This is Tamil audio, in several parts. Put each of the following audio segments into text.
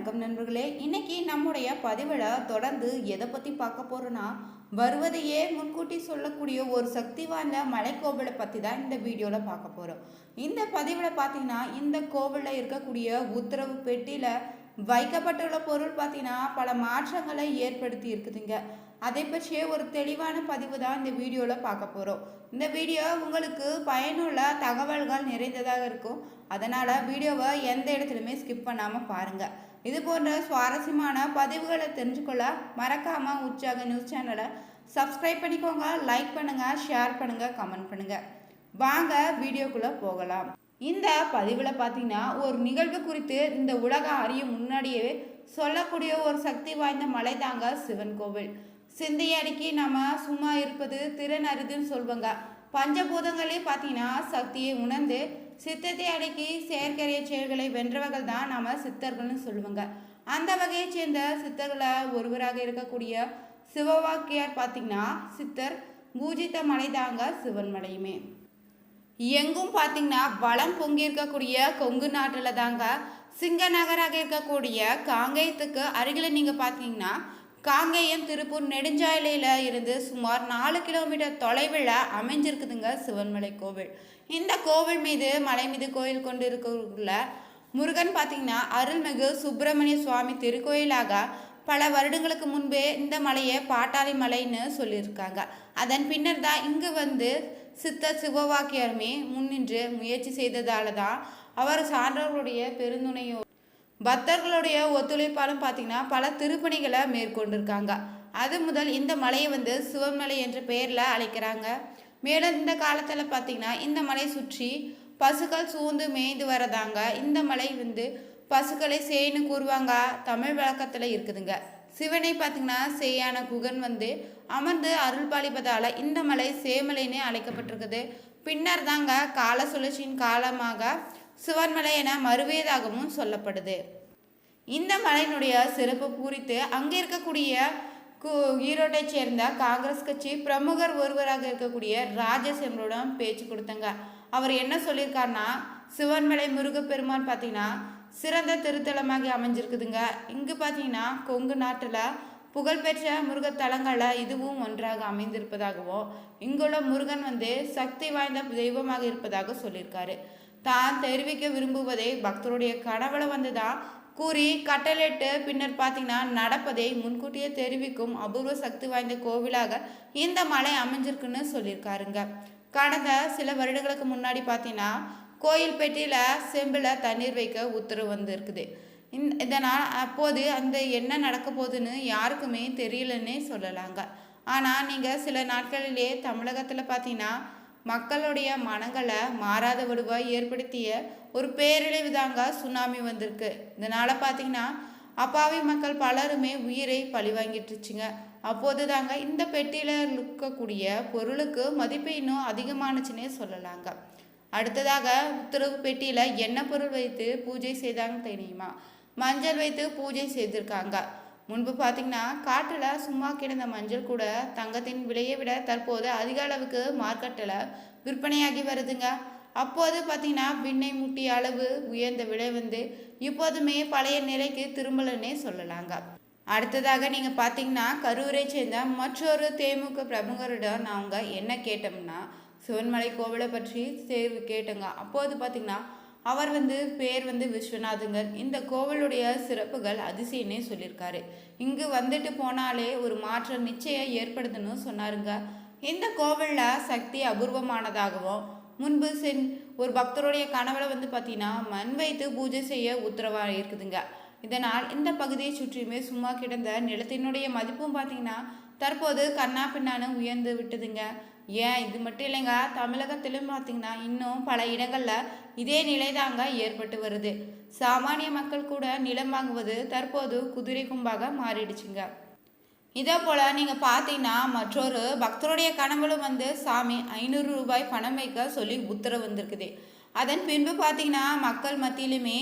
வணக்கம் நண்பர்களே. இன்னைக்கு நம்முடைய பதிவில் தொடர்ந்து எதை பற்றி பார்க்க போகிறோன்னா, வருவதையே முன்கூட்டி சொல்லக்கூடிய ஒரு சக்தி வாய்ந்த மலைக்கோவிலை பற்றி தான் இந்த வீடியோவில் பார்க்க போகிறோம். இந்த பதிவில் பார்த்தீங்கன்னா, இந்த கோவிலில் இருக்கக்கூடிய உத்தரவு பெட்டியில் வைக்கப்பட்டுள்ள பொருள் பார்த்தீங்கன்னா பல மாற்றங்களை ஏற்படுத்தி இருக்குதுங்க. அதை பற்றிய ஒரு தெளிவான பதிவு தான் இந்த வீடியோவில் பார்க்க போகிறோம். இந்த வீடியோ உங்களுக்கு பயனுள்ள தகவல்கள் நிறைந்ததாக இருக்கும். அதனால் வீடியோவை எந்த இடத்துலையுமே ஸ்கிப் பண்ணாமல் பாருங்கள். இது போன்ற சுவாரஸ்யமான பதிவுகளை தெரிஞ்சுக்கொள்ள மறக்காமல் உற்சாக நியூஸ் சேனலை சப்ஸ்கிரைப் பண்ணிக்கோங்க. லைக் பண்ணுங்கள், ஷேர் பண்ணுங்கள், கமெண்ட் பண்ணுங்கள். வாங்க வீடியோக்குள்ளே போகலாம். இந்த பதிவில் பார்த்தீங்கன்னா ஒரு நிகழ்வு குறித்து இந்த உலகம் அறியும் முன்னாடியே சொல்லக்கூடிய ஒரு சக்தி வாய்ந்த மலை தாங்க சிவன் கோவில். சிந்தையடிக்கு நம்ம சும்மா இருப்பது திறன் அரிதுன்னு சொல்லுவாங்க. பஞ்சபூதங்களே பார்த்தீங்கன்னா சக்தியை உணர்ந்து சித்தத்தை அடக்கி செயற்கரிய செயல்களை வென்றவர்கள் தான் நம்ம சித்தர்கள்னு சொல்லுவாங்க. அந்த வகையை சேர்ந்த சித்தர்களை ஒருவராக இருக்கக்கூடிய சிவவாக்கியார் பார்த்தீங்கன்னா சித்தர் பூஜித்த மலை தாங்க சிவன் மலையுமே. எங்கும் பார்த்தீங்கன்னா வளம் பொங்கி இருக்கக்கூடிய கொங்கு நாட்டில் தாங்க சிங்க நகராக இருக்கக்கூடிய காங்கேயத்துக்கு அருகில் நீங்கள் பார்த்தீங்கன்னா காங்கேயம் திருப்பூர் நெடுஞ்சாலையில் இருந்து சுமார் 4 கிலோமீட்டர் தொலைவில் அமைஞ்சிருக்குதுங்க சிவன்மலை கோவில். இந்த கோவில் மீது மலை மீது கோயில் கொண்டு இருக்கிற முருகன் பார்த்தீங்கன்னா அருள்மிகு சுப்பிரமணிய சுவாமி திருக்கோயிலாக பல வருடங்களுக்கு முன்பே இந்த மலையை பாட்டாளி மலைன்னு சொல்லியிருக்காங்க. அதன் பின்னர் தான் இங்கு வந்து சித்த சிவவாக்கியருமே முன்னின்று முயற்சி செய்ததால தான் அவர் சான்றோர்களுடைய பெருந்துணையோ பக்தர்களுடைய ஒத்துழைப்பாலும் பார்த்தீங்கன்னா பல திருப்பணிகளை மேற்கொண்டிருக்காங்க. அது முதல் இந்த மலையை வந்து சிவன்மலை என்ற பெயரில் அழைக்கிறாங்க. மேலும் இந்த காலத்தில் பார்த்தீங்கன்னா இந்த மலை சுற்றி பசுக்கள் சூழ்ந்து மேய்ந்து வரதாங்க. இந்த மலை வந்து பசுக்களை சேன்னு கூறுவாங்க. தமிழ் வழக்கத்தில் இருக்குதுங்க. சிவனை பார்த்தீங்கன்னா சேயான குகன் வந்து அமர்ந்து அருள் பாலிப்பதால் இந்த மலை சேமலைன்னு அழைக்கப்பட்டிருக்குது. பின்னர் தாங்க கால சுழற்சியின் காலமாக சிவன்மலை என மறுவியதாகவும் சொல்லப்படுது. இந்த மலையினுடைய சிறப்பு குறித்து அங்கே இருக்கக்கூடிய ஈரோட்டை சேர்ந்த காங்கிரஸ் கட்சி பிரமுகர் ஒருவராக இருக்கக்கூடிய ராஜசேமரிடம் பேச்சு கொடுத்தாங்க. அவர் என்ன சொல்லியிருக்காருன்னா, சிவன்மலை முருகப்பெருமான் பார்த்தீங்கன்னா சிறந்த திருத்தலமாக அமைஞ்சிருக்குதுங்க. இங்கு பார்த்தீங்கன்னா கொங்கு நாட்டில் புகழ்பெற்ற முருகத்தலங்களில் இதுவும் ஒன்றாக அமைந்திருப்பதாகவும் இங்குள்ள முருகன் வந்து சக்தி வாய்ந்த தெய்வமாக இருப்பதாக சொல்லியிருக்காரு. தான் தெரிவிக்க விரும்புவதை பக்தருடைய கனவுல வந்து தான் கூறி கட்டளையிட்டு பின்னர் பார்த்தீங்கன்னா நடப்பதை முன்கூட்டியே தெரிவிக்கும் அபூர்வ சக்தி வாய்ந்த கோவிலாக இந்த மலை அமைஞ்சிருக்குன்னு சொல்லியிருக்காருங்க. கடந்த சில வருடங்களுக்கு முன்னாடி பார்த்தீங்கன்னா கோயில் பெட்டியில் செம்பில் தண்ணீர் வைக்க உத்தரவு வந்து இருக்குது. இதனால் அப்போது அந்த என்ன நடக்க போகுதுன்னு யாருக்குமே தெரியலன்னே சொல்லலாங்க. ஆனால் நீங்கள் சில நாட்களிலே தமிழகத்தில் பார்த்தீங்கன்னா மக்களுடைய மனங்களை மாறாத வடுவாய் ஏற்படுத்திய ஒரு பேரழிவு தாங்க சுனாமி வந்திருக்கு. இதனால் பார்த்தீங்கன்னா அப்பாவி மக்கள் பலருமே உயிரை பழி வாங்கிட்டுருச்சுங்க. அப்போது தாங்க இந்த பெட்டியில் இருக்கக்கூடிய பொருளுக்கு மதிப்பு இன்னும் அதிகமானுச்சுன்னே சொல்லலாங்க. அடுத்ததாக உத்தரவு பெட்டியில் என்ன பொருள் வைத்து பூஜை செய்தாங்க தெரியுமா? மஞ்சள் வைத்து பூஜை செய்திருக்காங்க. முன்பு பார்த்தீங்கன்னா காற்றில் சும்மா கிடந்த மஞ்சள் கூட தங்கத்தின் விலையை விட தற்போது அதிக அளவுக்கு மார்க்கெட்டில் விற்பனையாகி வருதுங்க. அப்போது பார்த்தீங்கன்னா விண்ணை முட்டிய அளவு உயர்ந்த விலை வந்து இப்போதுமே பழைய நிலைக்கு திரும்பலன்னே சொல்லலாங்க. அடுத்ததாக நீங்கள் பார்த்தீங்கன்னா கரூரை சேர்ந்த மற்றொரு தேமுதிக பிரமுகரிடம் நாங்கள் என்ன கேட்டோம்னா சிவன்மலை கோவிலை பற்றி தேர்வு கேட்டோங்க. அப்போது பார்த்தீங்கன்னா அவர் வந்து பேர் வந்து விஸ்வநாதங்கர். இந்த கோவிலுடைய சிறப்புகள் அதிசயன்னே சொல்லியிருக்காரு. இங்கு வந்துட்டு போனாலே ஒரு மாற்றம் நிச்சயம் ஏற்படுதுன்னு சொன்னாருங்க. இந்த கோவிலில் சக்தி அபூர்வமானதாகவும் முன்பு ஒரு பக்தருடைய கனவுல வந்து பார்த்தீங்கன்னா மண் வைத்து பூஜை செய்ய உத்தரவாக இருக்குதுங்க. இதனால் இந்த பகுதியை சுற்றியுமே சும்மா கிடந்த நிலத்தினுடைய மதிப்பும் பார்த்தீங்கன்னா தற்போது கண்ணா பின்னான்னு உயர்ந்து விட்டுதுங்க. ஏன் இது மட்டும் இல்லைங்க, தமிழகத்திலும் பார்த்தீங்கன்னா இன்னும் பல இடங்களில் இதே நிலை தாங்க ஏற்பட்டு வருது. சாமானிய மக்கள் கூட நிலம் வாங்குவது தற்போது குதிரை கும்பாக மாறிடுச்சுங்க. இதே போல் நீங்கள் பார்த்தீங்கன்னா மற்றொரு பக்தருடைய கனவுலும் வந்து சாமி 500 ரூபாய் பணம் வைக்க சொல்லி உத்தரவு வந்திருக்குது. அதன் பின்பு பார்த்தீங்கன்னா மக்கள் மத்தியிலுமே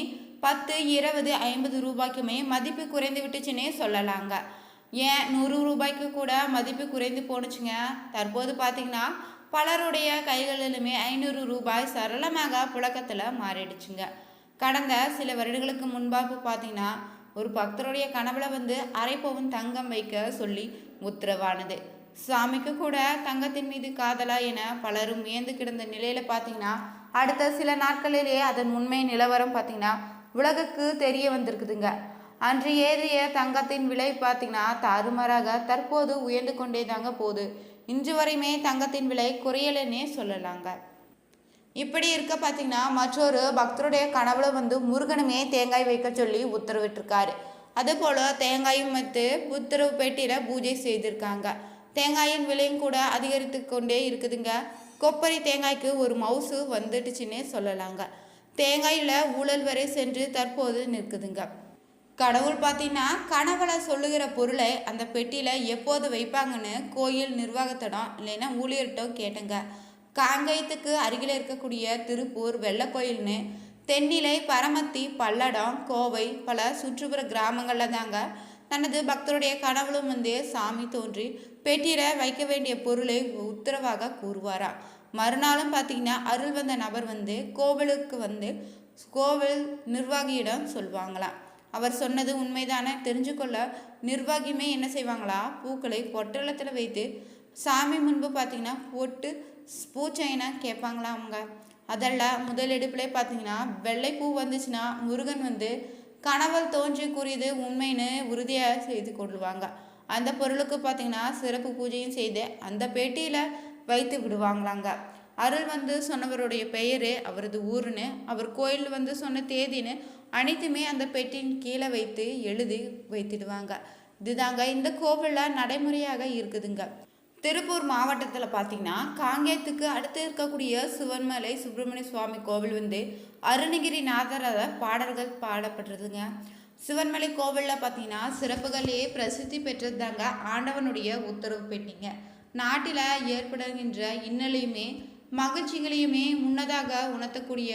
10, 20, 50 ரூபாய்க்குமே மதிப்பு குறைந்து விட்டுச்சுன்னே சொல்லலாங்க. ஏன் 100 ரூபாய்க்கு கூட மதிப்பு குறைந்து போணுச்சுங்க. தற்போது பார்த்தீங்கன்னா பலருடைய கைகளிலுமே 500 ரூபாய் சரளமாக புழக்கத்தில் மாறிடுச்சுங்க. கடந்த சில வருடங்களுக்கு முன்பாக பார்த்தீங்கன்னா ஒரு பக்தருடைய கனவுல அரை பவுன் தங்கம் வைக்க சொல்லி உத்தரவானது. சுவாமிக்கு கூட தங்கத்தின் மீது காதலா என பலரும் வியந்து கிடந்த நிலையில பார்த்தீங்கன்னா அடுத்த சில நாட்களிலேயே அதன் உண்மை நிலவரம் பார்த்தீங்கன்னா உலகுக்கு தெரிய வந்திருக்குதுங்க. அன்று ஏறிய தங்கத்தின் விலை பார்த்தீங்கன்னா தாறுமாறாக தற்போது உயர்ந்து கொண்டே தாங்க போகுது. இன்று வரையுமே தங்கத்தின் விலை குறையலன்னே சொல்லலாங்க. இப்படி இருக்க பார்த்தீங்கன்னா மற்றொரு பக்தருடைய கனவுல முருகனுமே தேங்காய் வைக்க சொல்லி உத்தரவிட்டிருக்காரு. அதுபோல் தேங்காயும் உத்தரவு பெட்டியில் பூஜை செய்திருக்காங்க. தேங்காயின் விலையும் கூட அதிகரித்து கொண்டே இருக்குதுங்க. கொப்பரை தேங்காய்க்கு ஒரு மவுசு வந்துடுச்சுன்னே சொல்லலாங்க. தேங்காயில் ஊழல் வரை சென்று தற்போது நிற்குதுங்க. கடவுள் பார்த்தீங்கன்னா கனவுல சொல்லுகிற பொருளை அந்த பெட்டியில் எப்போது வைப்பாங்கன்னு கோயில் நிர்வாகத்திடம் இல்லைன்னா ஊழியர்கிட்ட கேட்டுங்க. காங்கயத்துக்கு அருகில் இருக்கக்கூடிய திருப்பூர் வெள்ளக்கோயில்னு தென்னிலை பரமத்தி பல்லடம் கோவை பல சுற்றுப்புற கிராமங்களில் தாங்க தனது பக்தருடைய கனவுலும் சாமி தோன்றி பெட்டியில் வைக்க வேண்டிய பொருளை உத்தரவாக கூறுவாராம். மறுநாளும் பார்த்தீங்கன்னா அருள் வந்த நபர் கோவிலுக்கு கோவில் நிர்வாகியிடம் சொல்லுவாங்களாம். அவர் சொன்னது உண்மைதானே தெரிஞ்சுக்கொள்ள நிர்வாகியுமே என்ன செய்வாங்களா, பூக்களை பொட்டலத்தில் வைத்து சாமி முன்பு பார்த்தீங்கன்னா போட்டு பூச்சைனா கேட்பாங்களா அவங்க. அதெல்லாம் முதலெடுப்பிலே பார்த்தீங்கன்னா வெள்ளை பூ வந்துச்சுன்னா முருகன் கனவல் தோன்றி கூறியது உண்மைன்னு உறுதியாக செய்து கொள்ளுவாங்க. அந்த பொருளுக்கு பார்த்தீங்கன்னா சிறப்பு பூஜையும் செய்து அந்த பெட்டியில் வைத்து விடுவாங்களாங்க. அருள் சொன்னவருடைய பெயரு, அவரது ஊருன்னு, அவர் கோயில் சொன்ன தேதின்னு அனைத்துமே அந்த பெட்டியின் கீழே வைத்து எழுதி வைத்திடுவாங்க. இதுதாங்க இந்த கோவிலில் நடைமுறையாக இருக்குதுங்க. திருப்பூர் மாவட்டத்தில் பார்த்தீங்கன்னா காங்கேயத்துக்கு அடுத்து இருக்கக்கூடிய சிவன்மலை சுப்பிரமணிய சுவாமி கோவில் அருணகிரிநாதர பாடல்கள் பாடப்படுறதுங்க. சிவன்மலை கோவிலில் பார்த்தீங்கன்னா சிறப்புகளே பிரசித்தி பெற்றது தாங்க ஆண்டவனுடைய உத்தரவு பெட்டிங்க. நாட்டில் ஏற்படுகின்ற இன்னலையுமே மகிழ்ச்சிகளையுமே முன்னதாக உணர்த்தக்கூடிய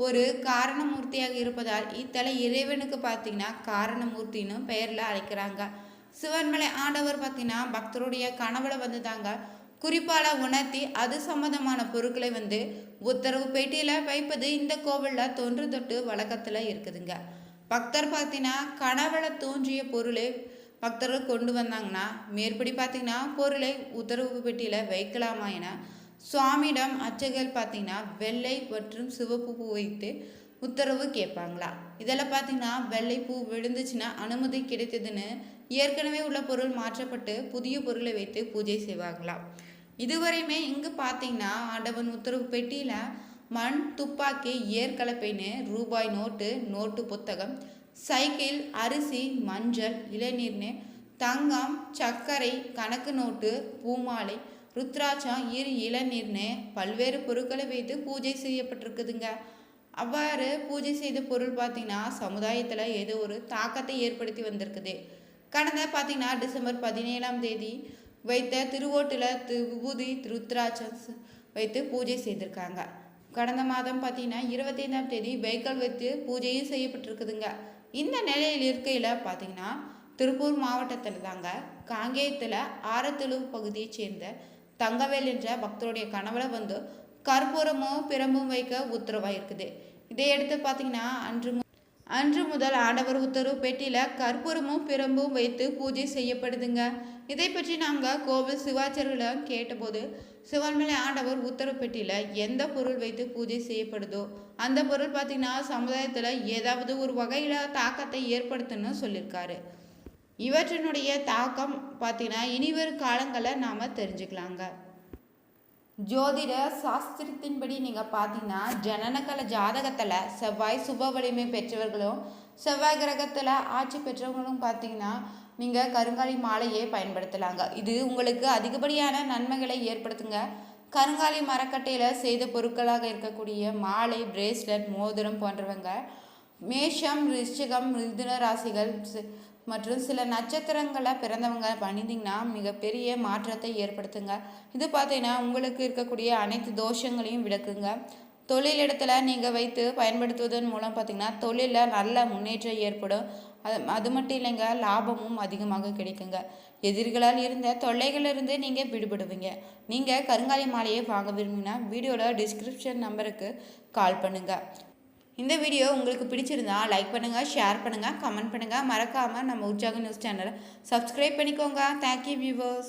ஒரு காரணமூர்த்தியாக இருப்பதால் இத்தலை இறைவனுக்கு பார்த்தீங்கன்னா காரணமூர்த்தின்னு பெயரில் அழைக்கிறாங்க. சிவன்மலை ஆண்டவர் பார்த்தீங்கன்னா பக்தருடைய கனவுல தாங்க குறிப்பால உணர்த்தி அது சம்பந்தமான பொருட்களை உத்தரவு பெட்டியில் வைப்பது இந்த கோவிலில் தொன்று தொட்டு வழக்கத்தில் இருக்குதுங்க. பக்தர் பார்த்தீங்கன்னா கனவுல தோன்றிய பொருளை பக்தர்கள் கொண்டு வந்தாங்கன்னா மேற்படி பார்த்தீங்கன்னா பொருளை உத்தரவு பெட்டியில் வைக்கலாமா என சுவாமியிடம் அர்ச்சகர்கள் பார்த்தீங்கன்னா வெள்ளை மற்றும் சிவப்பு பூ வைத்து உத்தரவு கேட்பாங்களா. இதெல்லாம் பார்த்தீங்கன்னா வெள்ளை பூ விழுந்துச்சுன்னா அனுமதி கிடைத்ததுன்னு ஏற்கனவே உள்ள பொருள் மாற்றப்பட்டு புதிய பொருளை வைத்து பூஜை செய்வாங்களாம். இதுவரையுமே இங்கு பார்த்தீங்கன்னா ஆண்டவன் உத்தரவு பெட்டியில் மண், துப்பாக்கி, ஏற்கலப்பைன்னு, ரூபாய் நோட்டு புத்தகம், சைக்கிள், அரிசி, மஞ்சள், இளநீர்னு, தங்கம், சர்க்கரை, கணக்கு நோட்டு, பூமாலை, ருத்ராட்சம், இளநீர்னு பல்வேறு பொருட்களை வைத்து பூஜை செய்யப்பட்டிருக்குதுங்க. அவ்வாறு பூஜை செய்த பொருள் பார்த்தீங்கன்னா சமுதாயத்தில் ஏதோ ஒரு தாக்கத்தை ஏற்படுத்தி வந்திருக்குது. கடந்த பார்த்தீங்கன்னா டிசம்பர் 17ஆம் தேதி வைத்த திருவோட்டில் விபூதி ருத்ராட்சம் வைத்து பூஜை செய்திருக்காங்க. கடந்த மாதம் பார்த்தீங்கன்னா 25ஆம் தேதி வைக்கல் வைத்து பூஜையும் செய்யப்பட்டிருக்குதுங்க. இந்த நிலையில் இருக்கையில் பார்த்தீங்கன்னா திருப்பூர் மாவட்டத்தில் தாங்க காங்கேயத்தில் ஆரத்தெழு பகுதியை சேர்ந்த தங்கவேல் என்ற பக்தருடைய கனவுல கற்பூரமும் பிரம்பும் வைக்க உத்தரவாயிருக்குது. இதையடுத்து பார்த்தீங்கன்னா அன்று முதல் ஆண்டவர் உத்தரவு பெட்டியில் கற்பூரமும் பிரம்பும் வைத்து பூஜை செய்யப்படுதுங்க. இதை பற்றி நாங்கள் கோவில் சிவாச்சாரியிடம் கேட்டபோது சிவன்மலை ஆண்டவர் உத்தரவு பெட்டியில் எந்த பொருள் வைத்து பூஜை செய்யப்படுதோ அந்த பொருள் பார்த்தீங்கன்னா சமுதாயத்தில் ஏதாவது ஒரு வகையில் தாக்கத்தை ஏற்படுத்துன்னு சொல்லியிருக்காரு. இவற்றினுடைய தாக்கம் பார்த்தீங்கன்னா இனிவரும் காலங்களில் நாம் தெரிஞ்சுக்கலாங்க. ஜோதிட சாஸ்திரத்தின்படி நீங்கள் பார்த்தீங்கன்னா ஜனனகால ஜாதகத்தில் செவ்வாய் சுப வலிமை பெற்றவர்களும் செவ்வாய் கிரகத்தில் ஆட்சி பெற்றவங்களும் பார்த்தீங்கன்னா நீங்கள் கருங்காலி மாலையை பயன்படுத்தலாங்க. இது உங்களுக்கு அதிகப்படியான நன்மைகளை ஏற்படுத்துங்க. கருங்காலி மரக்கட்டையில் செய்த பொருட்களாக இருக்கக்கூடிய மாலை, பிரேஸ்லெட், மோதிரம் போன்றவங்க மேஷம், ரிஷிகம், மிதுன ராசிகள் மற்றும் சில நட்சத்திரங்களை பிறந்தவங்க பண்ணிங்கன்னா மிகப்பெரிய மாற்றத்தை ஏற்படுத்துங்க. இது பார்த்தீங்கன்னா உங்களுக்கு இருக்கக்கூடிய அனைத்து தோஷங்களையும் விளக்குங்க. தொழில் இடத்துல நீங்கள் வைத்து பயன்படுத்துவதன் மூலம் பார்த்தீங்கன்னா தொழிலில் நல்ல முன்னேற்றம் ஏற்படும். அது மட்டும் இல்லைங்க, லாபமும் அதிகமாக கிடைக்குங்க. எதிரிகளால் இருந்த தொல்லைகளிலிருந்து நீங்கள் விடுபடுவீங்க. நீங்கள் கருங்காலி மாலையை வாங்க விரும்பினா வீடியோட டிஸ்கிரிப்ஷன் நம்பருக்கு கால் பண்ணுங்கள். இந்த வீடியோ உங்களுக்கு பிடிச்சிருந்தா லைக் பண்ணுங்கள், ஷேர் பண்ணுங்கள், கமெண்ட் பண்ணுங்கள். மறக்காமல் நம்ம உற்சாகம் நியூஸ் சேனலை சப்ஸ்கிரைப் பண்ணிக்கோங்க. Thank you viewers.